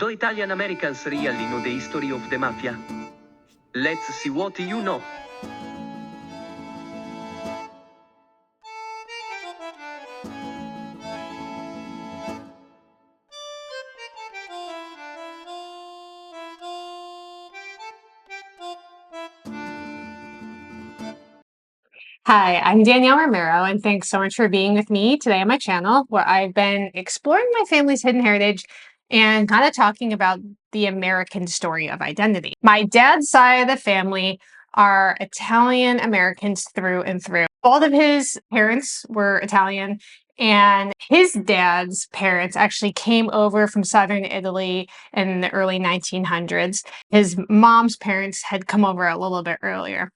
Do Italian Americans really know the history of the Mafia? Let's see what you know. Hi, I'm Danielle Romero, and thanks so much for being with me today on my channel, where I've been exploring my family's hidden heritage and kind of talking about the American story of identity. My dad's side of the family are Italian Americans through and through. Both of his parents were Italian, and his dad's parents actually came over from southern Italy in the early 1900s. His mom's parents had come over a little bit earlier.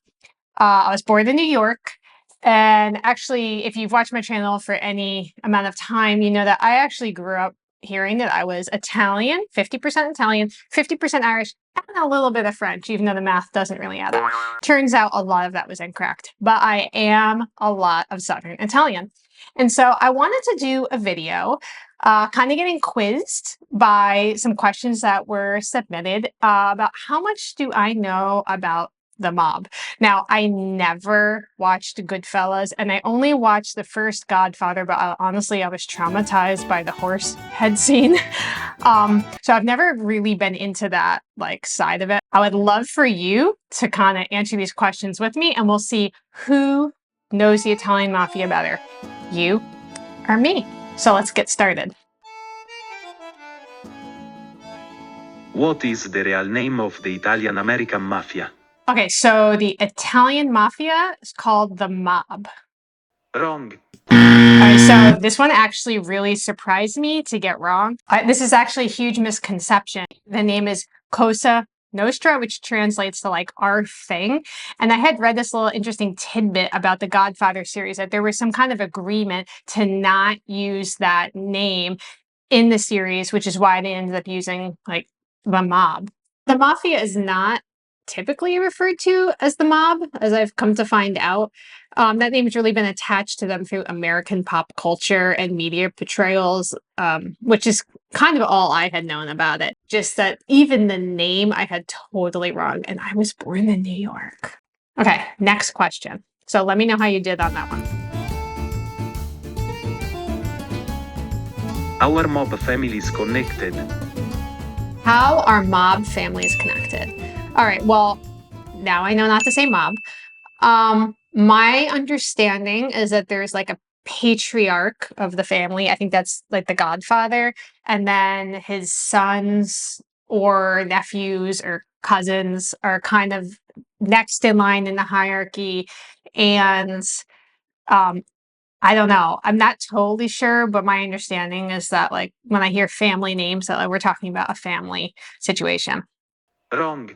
I was born in New York. And actually, if you've watched my channel for any amount of time, you know that I actually grew up hearing that I was Italian, 50% Italian, 50% Irish, and a little bit of French, even though the math doesn't really add up. Turns out a lot of that was incorrect, but I am a lot of Southern Italian. And so I wanted to do a video kind of getting quizzed by some questions that were submitted about how much do I know about the mob. Now, I never watched Goodfellas, and I only watched the first Godfather, but honestly, I was traumatized by the horse head scene. So I've never really been into that side of it. I would love for you to kind of answer these questions with me, and we'll see who knows the Italian Mafia better, you or me. So let's get started. What is the real name of the Italian American Mafia? Okay, so the Italian Mafia is called the mob. Wrong. All right, so this one actually really surprised me to get wrong. This is actually a huge misconception. The name is Cosa Nostra, which translates to our thing. And I had read this little interesting tidbit about the Godfather series, that there was some kind of agreement to not use that name in the series, which is why they ended up using the mob. The Mafia is not typically referred to as the mob, as I've come to find out. That name's really been attached to them through American pop culture and media portrayals, which is kind of all I had known about it. Just that even the name I had totally wrong, and I was born in New York. Okay, next question. So let me know how you did on that one. Our mob family is connected. How are mob families connected? All right, well, now I know not to say mob. My understanding is that there's a patriarch of the family. I think that's the Godfather, and then his sons or nephews or cousins are kind of next in line in the hierarchy. And I don't know. I'm not totally sure, but my understanding is that when I hear family names, that we're talking about a family situation. Wrong.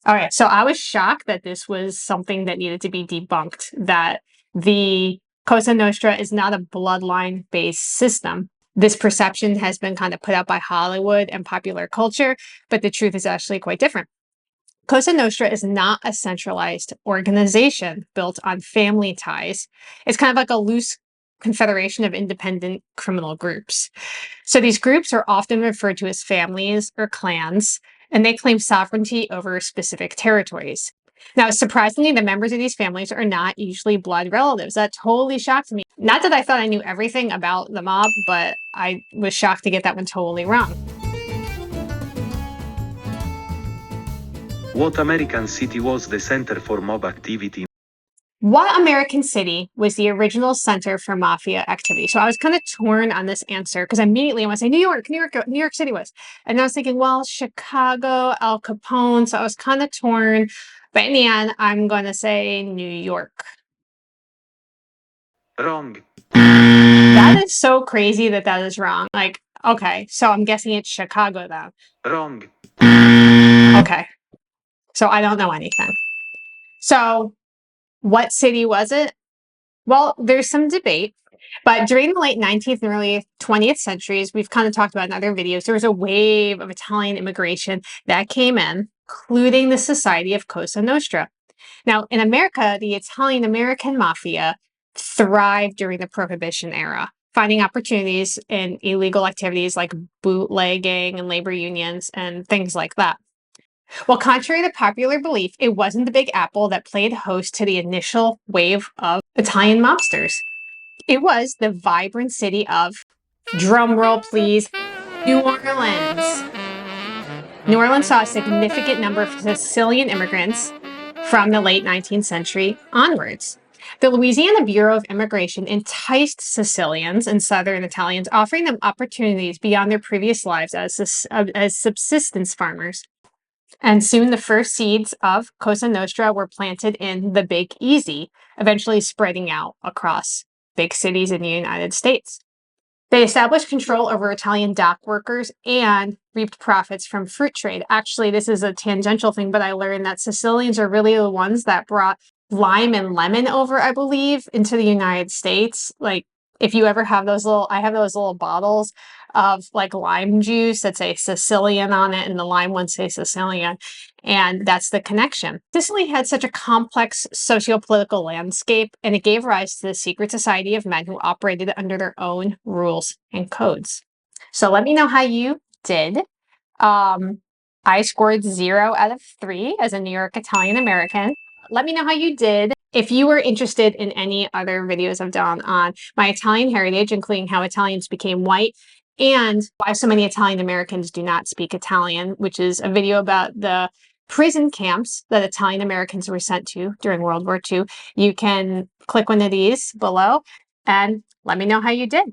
All right, so I was shocked that this was something that needed to be debunked, that the Cosa Nostra is not a bloodline-based system. This perception has been kind of put out by Hollywood and popular culture, but the truth is actually quite different. Cosa Nostra is not a centralized organization built on family ties. It's kind of like a loose confederation of independent criminal groups. So these groups are often referred to as families or clans, and they claim sovereignty over specific territories. Now, surprisingly, the members of these families are not usually blood relatives. That totally shocked me. Not that I thought I knew everything about the mob, but I was shocked to get that one totally wrong. What American city was the center for mob activity? What American city was the original center for mafia activity? So I was kind of torn on this answer because immediately I want to say New York City was. And I was thinking, well, Chicago, Al Capone. So I was kind of torn. But in the end, I'm going to say New York. Wrong. That is so crazy that is wrong. Okay, so I'm guessing it's Chicago then. Wrong. Okay. So I don't know anything. So what city was it? Well, there's some debate, but during the late 19th and early 20th centuries, we've kind of talked about in other videos, there was a wave of Italian immigration that came in, including the Society of Cosa Nostra. Now, in America, the Italian American Mafia thrived during the Prohibition era. finding opportunities in illegal activities like bootlegging and labor unions and things like that. Well, contrary to popular belief, it wasn't the Big Apple that played host to the initial wave of Italian mobsters. It was the vibrant city of, drumroll please, New Orleans. New Orleans saw a significant number of Sicilian immigrants from the late 19th century onwards. The Louisiana Bureau of Immigration enticed Sicilians and Southern Italians, offering them opportunities beyond their previous lives as subsistence farmers. And soon the first seeds of Cosa Nostra were planted in the Big Easy, eventually spreading out across big cities in the United States. They established control over Italian dock workers and reaped profits from fruit trade. Actually, this is a tangential thing, but I learned that Sicilians are really the ones that brought lime and lemon over, I believe, into the United States. Like, if you ever have I have those little bottles of like lime juice that say Sicilian on it, and the lime ones say Sicilian. And that's the connection. Sicily had such a complex socio-political landscape, and it gave rise to the secret society of men who operated under their own rules and codes. So let me know how you did. I scored 0 out of 3 as a New York Italian American. Let me know how you did. If you were interested in any other videos I've done on my Italian heritage, including how Italians became white and why so many Italian Americans do not speak Italian, which is a video about the prison camps that Italian Americans were sent to during World War II, you can click one of these below and let me know how you did.